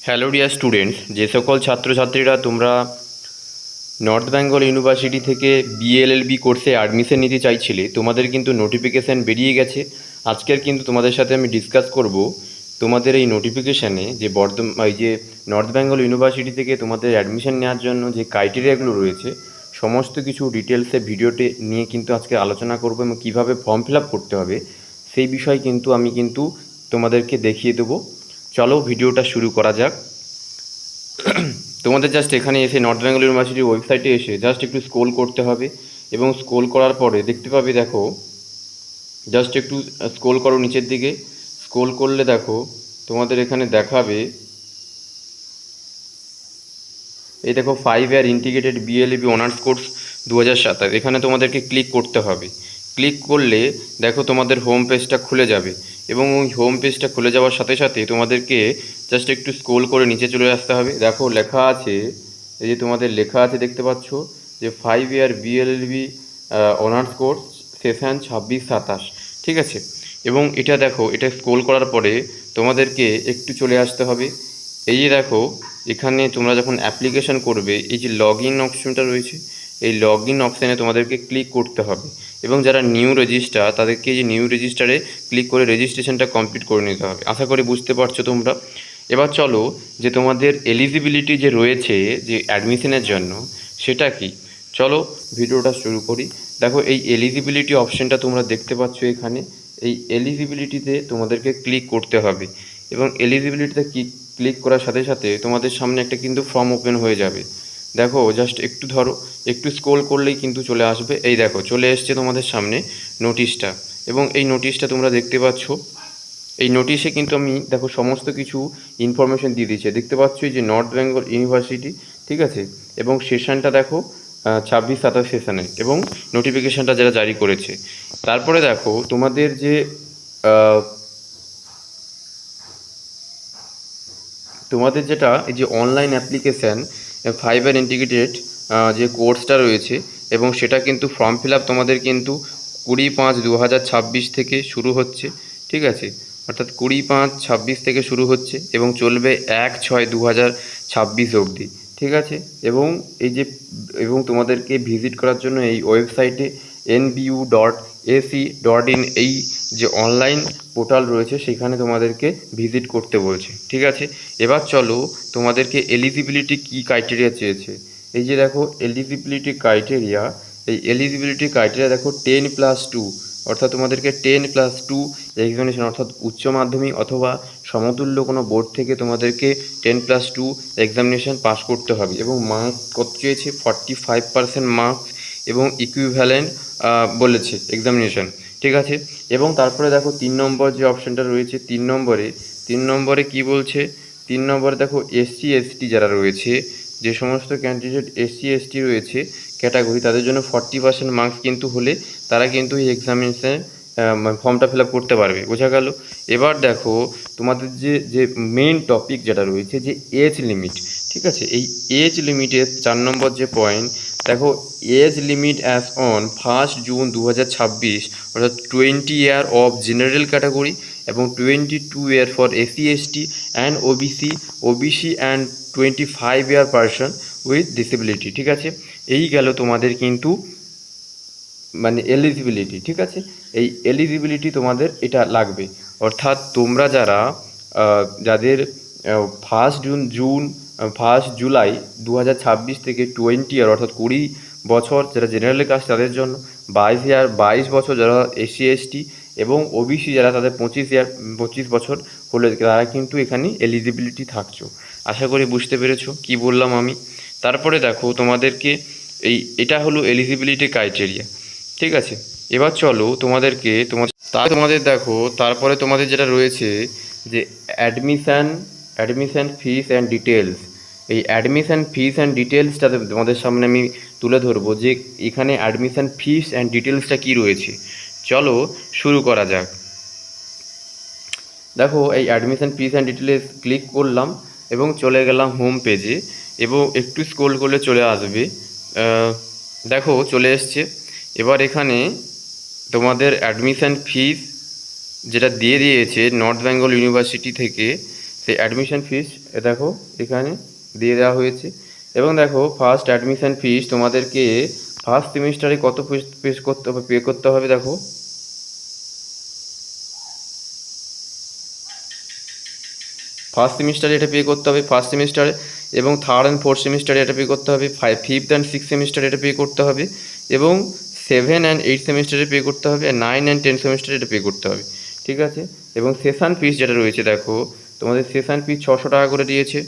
Hello dear students, যে সকল ছাত্রছাত্রীরা তোমরা নর্থ বেঙ্গল ইউনিভার্সিটি থেকে বিএলএলবি কোর্সে অ্যাডমিশন নিতে চাইছিলে, তোমাদের কিন্তু নোটিফিকেশান বেরিয়ে গেছে। আজকের কিন্তু তোমাদের সাথে আমি ডিসকাস করব তোমাদের এই নোটিফিকেশানে যে এই যে নর্থ বেঙ্গল ইউনিভার্সিটি থেকে তোমাদের অ্যাডমিশন নেওয়ার জন্য যে ক্রাইটেরিয়াগুলো রয়েছে, সমস্ত কিছু ডিটেলসে ভিডিওতে নিয়ে কিন্তু আজকে আলোচনা করব এবং কীভাবে ফর্ম ফিল আপ করতে হবে সেই বিষয় কিন্তু আমি তোমাদেরকে দেখিয়ে দেবো। চলো ভিডিওটা শুরু করা যাক। তোমাদের জাস্ট এখানে এসে নর্থ বেঙ্গল ইউনিভার্সিটির ওয়েবসাইটে এসে জাস্ট একটু স্ক্রোল করতে হবে এবং স্ক্রোল করার পরে দেখতে পাবে, দেখো জাস্ট একটু স্ক্রোল করো নিচের দিকে। স্ক্রোল করলে দেখো তোমাদের এখানে দেখাবে, এই দেখো 5 ইয়ার ইন্টিগ্রেটেড বিএলএবি অনার্স কোর্স 2027, এখানে তোমাদেরকে ক্লিক করতে হবে। ক্লিক করলে দেখো তোমাদের হোম পেজটা খুলে যাবে এবং ওই হোম পেজটা খুলে যাওয়ার সাথে সাথে তোমাদেরকে জাস্ট একটু স্ক্রোল করে নিচে চলে আসতে হবে। দেখো লেখা আছে, এই যে তোমাদের লেখা আছে দেখতে পাচ্ছ যে 5 ইয়ার বিএলএলবি অনার্স কোর্স সেশন 26-27, ঠিক আছে। এবং এটা দেখো, এটা স্ক্রোল করার পরে তোমাদেরকে একটু চলে আসতে হবে। এই যে দেখো এখানে তোমরা যখন অ্যাপ্লিকেশন করবে, এই যে লগ ইন অপশনটা রয়েছে, এই লগ ইন অপশানে তোমাদেরকে ক্লিক করতে হবে এবং যারা নিউ রেজিস্টার তাদেরকে এই যে নিউ রেজিস্টারে ক্লিক করে রেজিস্ট্রেশনটা কমপ্লিট করে নিতে হবে। আশা করি বুঝতে পারছো তোমরা। এবার চলো যে তোমাদের এলিজিবিলিটি যে রয়েছে যে অ্যাডমিশনের জন্য, সেটা কি, চলো ভিডিওটা শুরু করি। দেখো এই এলিজিবিলিটি অপশানটা তোমরা দেখতে পাচ্ছ এখানে। এই এলিজিবিলিটিতে তোমাদেরকে ক্লিক করতে হবে এবং এলিজিবিলিটিতে ক্লিক করার সাথে সাথে তোমাদের সামনে একটা কিন্তু ফর্ম ওপেন হয়ে যাবে। দেখো জাস্ট একটু ধরো, একটু স্ক্রোল করলেই কিন্তু চলে আসবে। এই দেখো চলে এসছে তোমাদের সামনে নোটিশটা এবং এই নোটিশটা তোমরা দেখতে পাচ্ছ। এই নোটিশে কিন্তু আমি দেখো সমস্ত কিছু ইনফরমেশন দিয়ে দিয়েছে, দেখতে পাচ্ছ যে নর্থ বেঙ্গল ইউনিভার্সিটি, ঠিক আছে। এবং সেশনটা দেখো 26-27 সেশনে এবং নোটিফিকেশানটা যারা জারি করেছে। তারপরে দেখো তোমাদের যে তোমাদের যেটা এই যে অনলাইন অ্যাপ্লিকেশান 5 ইয়ার ইন্টিগ্রেটেড যে কোর্সটা রয়েছে এবং সেটা কিন্তু ফর্ম ফিল আপ তোমাদের কিন্তু 20-5-2026 থেকে শুরু হচ্ছে, ঠিক আছে। অর্থাৎ 20-5-26 থেকে শুরু হচ্ছে এবং চলবে 1-6-2026 অবধি, ঠিক আছে। এবং এই যে তোমাদেরকে ভিজিট করার জন্য এই ওয়েবসাইটে nbu.ac.in এই যে অনলাইন পোর্টাল রয়েছে সেখানে তোমাদেরকে ভিজিট করতে বলছে, ঠিক আছে। এবার চলো তোমাদেরকে এলিজিবিলিটি কী ক্রাইটেরিয়া চেয়েছে। এই যে দেখো এলিজিবিলিটি ক্রাইটেরিয়া, এই এলিজিবিলিটি ক্রাইটেরিয়া দেখো 10+2, অর্থাৎ তোমাদেরকে 10+2 এক্সামিনেশন অর্থাৎ উচ্চ মাধ্যমিক অথবা সমতুল্য কোনো বোর্ড থেকে তোমাদেরকে 10+2 এক্সামিনেশন পাস করতে হবে এবং মার্কস কত চেয়েছে, 45% মার্কস এবং ইকুইভ্যালেন্ট বলেছে এক্সামিনেশন, ঠিক আছে। এবং তারপরে দেখো 3 নম্বর যে অপশানটা রয়েছে, 3 নম্বরে কি বলছে, 3 নম্বরে দেখো এসসি এসটি যারা রয়েছে, যে সমস্ত ক্যান্ডিডেট এসসি এসটি রয়েছে ক্যাটাগরি, তাদের জন্য 40% মার্কস কিন্তু হলে তারা কিন্তু এই এক্সামিনেশানে ফর্মটা ফিল আপ করতে পারবে, বোঝা গেল। এবার দেখো তোমাদের যে মেন টপিক যেটা রয়েছে যে এজ লিমিট, ঠিক আছে। এই এজ লিমিটের 4 নম্বর যে পয়েন্ট, দেখো age limit as on 1 June 2026, অর্থাৎ 20 ইয়ার অফ জেনারেল ক্যাটাগরি এবং 22 year for SC ST and OBC and 25 year person with disability, ঠিক আছে। এই গেল তোমাদের কিন্তু মানে এলিজিবিলিটি, ঠিক আছে। এই এলিজিবিলিটি তোমাদের এটা লাগবে, অর্থাৎ তোমরা যাদের 1 জুলাই 2026 থেকে 20 ইয়ার অর্থাৎ 20 বছর যারা জেনারেল কাস্ট তাদের জন্য, 22 বছর যারা এসসি এসটি এবং ওবিসি যারা তাদের 25 বছর হলে তারা কিন্তু এখানে এলিজিবিলিটি থাকছো। আশা করি বুঝতে পেরেছো কি বললাম আমি। তারপরে দেখো তোমাদেরকে এটা হলো এলিজিবিলিটি ক্রাইটেরিয়া, ঠিক আছে। এবার চলো তোমাদের দেখো তারপরে তোমাদের যেটা রয়েছে যে অ্যাডমিশান ফিস অ্যান্ড ডিটেলস। এই অ্যাডমিশান ফিস অ্যান্ড ডিটেলসটা তোমাদের সামনে আমি তুলে ধরবো যে এখানে অ্যাডমিশান ফিস অ্যান্ড ডিটেলসটা কী রয়েছে। চলো শুরু করা যাক। দেখো এই admission fees and details click করলাম এবং চলে গেলাম হোম পেজে এবং একটু স্ক্রোল করলে চলে আসবে। দেখো চলে এসছে। এবার এখানে তোমাদের অ্যাডমিশান ফিস যেটা দিয়ে দিয়েছে নর্থ বেঙ্গল ইউনিভার্সিটি থেকে, সেই অ্যাডমিশন ফিস দেখো এখানে দিয়ে দেওয়া হয়েছে। এবং দেখো ফার্স্ট অ্যাডমিশন ফিস তোমাদেরকে ফার্স্ট সেমিস্টারে কত পে করতে হবে দেখো। ফার্স্ট সেমিস্টারে এটা পে করতে হবে ফার্স্ট সেমিস্টারে, এবং থার্ড অ্যান্ড ফোর্থ সেমিস্টারে এটা পে করতে হবে, ফিফথ অ্যান্ড সিক্স সেমিস্টারে এটা পে করতে হবে, এবং 7 অ্যান্ড 8 সেমিস্টারে পে করতে হবে, 9 অ্যান্ড 10 সেমিস্টারে এটা পে করতে হবে। ঠিক আছে। এবং সেশন ফিস যেটা রয়েছে দেখো, তোমাদের সেশন ফিস 600 টাকা করে দিয়েছে।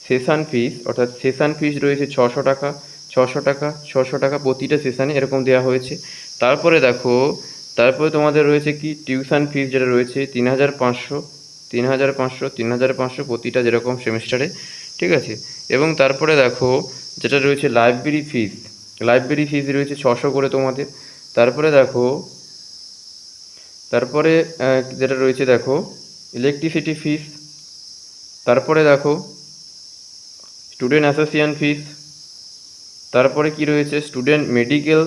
সেশন ফিস অর্থাৎ সেশন ফিস রয়েছে 600 টাকা, 600 টাকা, 600 টাকা প্রতিটা সেশানে এরকম দেওয়া হয়েছে। তারপরে দেখো, তারপরে তোমাদের রয়েছে কি টিউশন ফিস যেটা রয়েছে 3500, 3500, 3500 প্রতিটা যেরকম সেমিস্টারে। ঠিক আছে। এবং তারপরে দেখো যেটা রয়েছে লাইব্রেরি ফিস, লাইব্রেরি ফিস রয়েছে 600 করে তোমাদের। তারপরে দেখো, তারপরে যেটা রয়েছে দেখো ইলেকট্রিসিটি ফিস। তারপরে দেখো স্টুডেন্ট অ্যাসোসিয়েশন ফিস। তারপরে কি রয়েছে স্টুডেন্ট মেডিকেল,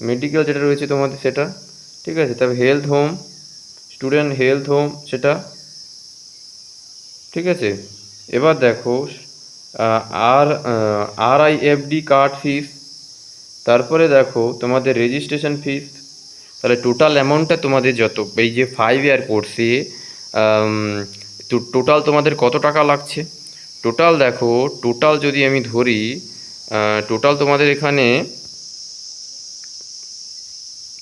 মেডিকেল যেটা রয়েছে তোমাদের সেটা। ঠিক আছে। তারপর health home, student health home সেটা। ঠিক আছে। এবার দেখো RIFD কার্ড ফিস। তারপরে দেখো তোমাদের রেজিস্ট্রেশন ফিস। তাহলে টোটাল অ্যামাউন্টটা তোমাদের যত এই যে 5 ইয়ার কোর্সে টোটাল তোমাদের কত টাকা লাগছে। টোটাল দেখো, টোটাল যদি আমি ধরি, টোটাল তোমাদের এখানে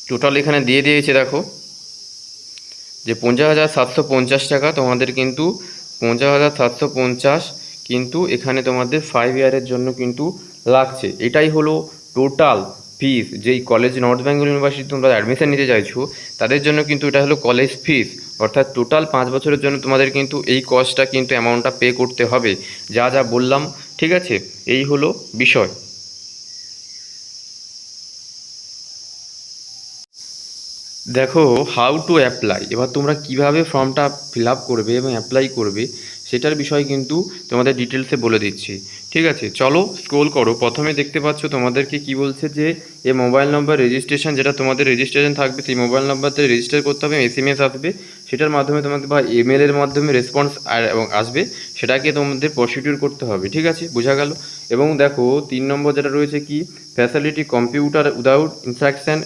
টোটাল এখানে দিয়ে দিয়েছে দেখো যে 50,750 টাকা তোমাদের, কিন্তু 50,750 কিন্তু এখানে তোমাদের 5 ইয়ারের জন্য কিন্তু লাগছে। এটাই হলো টোটাল ফিস। যেই কলেজ নর্থ বেঙ্গল ইউনিভার্সিটি তোমরা অ্যাডমিশন নিতে চাইছো তাদের জন্য কিন্তু এটা হলো কলেজ ফিস। অর্থাৎ টোটাল 5 বছরের জন্য তোমাদের কিন্তু এই কস্টটা কিন্তু অ্যামাউন্টটা পে করতে হবে, যা যা বললাম। ঠিক আছে। এই হলো বিষয়। দেখো হাউ টু অ্যাপ্লাই, এবার তোমরা কিভাবে ফর্মটা ফিল আপ করবে এবং অ্যাপ্লাই করবে সেটার বিষয় কিন্তু তোমাদের ডিটেলসে বলে দিচ্ছি। ঠিক আছে। চলো স্ক্রোল করো। প্রথমে দেখতে পাচ্ছ তোমাদেরকে কি বলছে যে এ মোবাইল নম্বর রেজিস্ট্রেশন, যেটা তোমাদের রেজিস্ট্রেশন থাকবে সেই মোবাইল নাম্বারতে রেজিস্টার করতে হবে, SMS আসবে, সেটার মাধ্যমে তোমাদের বা ইমেলের মাধ্যমে রেসপন্স এবং আসবে, সেটাকে তোমাদের প্রসিডিউর করতে হবে। ঠিক আছে, বোঝা গেল। এবং দেখো 3 নম্বর যেটা রয়েছে কি facility computer without instruction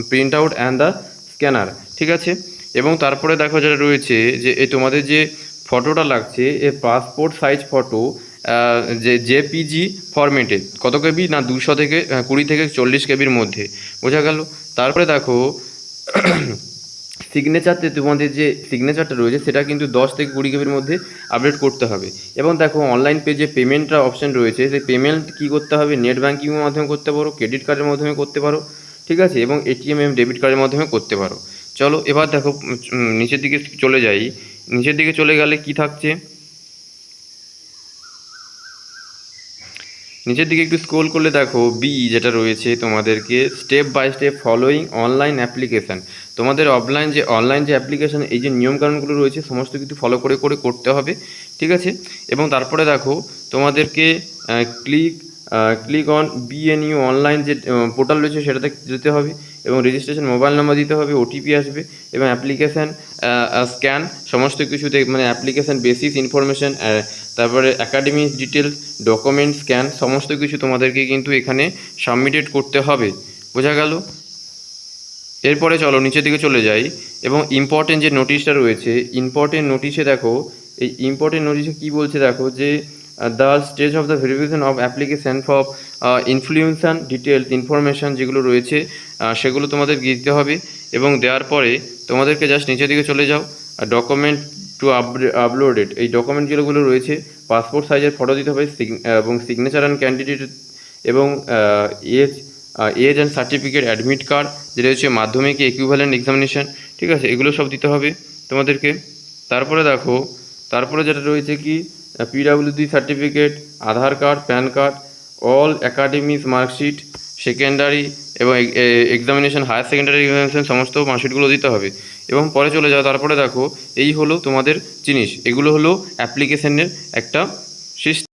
print out and the scanner. ঠিক আছে। এবং তারপরে দেখো যেটা রয়েছে যে এই তোমাদের যে ফটোটা লাগছে এ পাসপোর্ট সাইজ ফটো, যে JPG ফরম্যাটে, কত কেবি না 200 থেকে 20 থেকে 40 কেবির মধ্যে। বোঝা গেল। তারপরে দেখো সিগনেচারতে তোমাদের যে সিগনেচারটা রয়েছে সেটা কিন্তু 10 থেকে 20 কেবির মধ্যে আপডেট করতে হবে। এবং দেখো অনলাইন পেজে পেমেন্টটা অপশান রয়েছে, সেই পেমেন্ট কী করতে হবে, নেট ব্যাঙ্কিংয়ের মাধ্যমে করতে পারো, ক্রেডিট কার্ডের মাধ্যমে করতে পারো। ঠিক আছে। এবং ATM ডেবিট কার্ডের মাধ্যমে করতে পারো। চলো এবার দেখো নিচের দিকে চলে যাই। নিচের দিকে চলে গেলে কি থাকছে, নিচের দিকে একটু স্ক্রোল করলে দেখো বি যেটা রয়েছে তোমাদেরকে step by step following online application. তোমাদের অনলাইন যে অ্যাপ্লিকেশান এই যে নিয়মকানুনগুলো রয়েছে সমস্ত কিছু ফলো করে করে করতে হবে। ঠিক আছে। এবং তারপরে দেখো তোমাদেরকে ক্লিক অন BNU অনলাইন যে পোর্টাল রয়েছে সেটাতে যেতে হবে, এবং রেজিস্ট্রেশন মোবাইল নাম্বার দিতে হবে, OTP আসবে, এবং অ্যাপ্লিকেশান স্ক্যান সমস্ত কিছুতে মানে অ্যাপ্লিকেশান বেসিস ইনফরমেশান, তারপরে অ্যাকাডেমিক ডিটেলস, ডকুমেন্ট স্ক্যান সমস্ত কিছু তোমাদেরকে কিন্তু এখানে সাবমিটেড করতে হবে। বোঝা গেল। এরপরে চলো নিচের দিকে চলে যাই এবং ইম্পর্টেন্ট যে নোটিশটা রয়েছে ইম্পর্টেন্ট নোটিশে দেখো, এই ইম্পর্টেন্ট নোটিশে কী বলছে দেখো যে the stage of the verification of application for influencer details information যেগুলো রয়েছে সেগুলো তোমাদের দিতে হবে। এবং দেওয়ার পরে তোমাদেরকে জাস্ট নিচের দিকে চলে যাও, ডকুমেন্ট টু আপলোডেড, এই ডকুমেন্ট যেগুলো রয়েছে পাসপোর্ট সাইজের ফটো দিতে হবে, এবং সিগনেচার অ্যান্ড ক্যান্ডিডেট, এবং age and certificate, admit card যেটা হচ্ছে মাধ্যমিক ইকুইভ্যালেন্ট এক্সামিনেশান। ঠিক আছে, এগুলো সব দিতে হবে তোমাদেরকে। তারপরে দেখো, তারপরে যেটা রয়েছে কি PWD certificate, Aadhaar card, PAN card, all academic marksheet, secondary এবং এক্সামিনেশান, হায়ার সেকেন্ডারি এক্সামিনেশান সমস্ত মার্কশিটগুলো দিতে হবে। এবং পরে চলে যাও, তারপরে দেখো এই হলো তোমাদের জিনিস, এগুলো হলো অ্যাপ্লিকেশনের একটা সিস্টেম।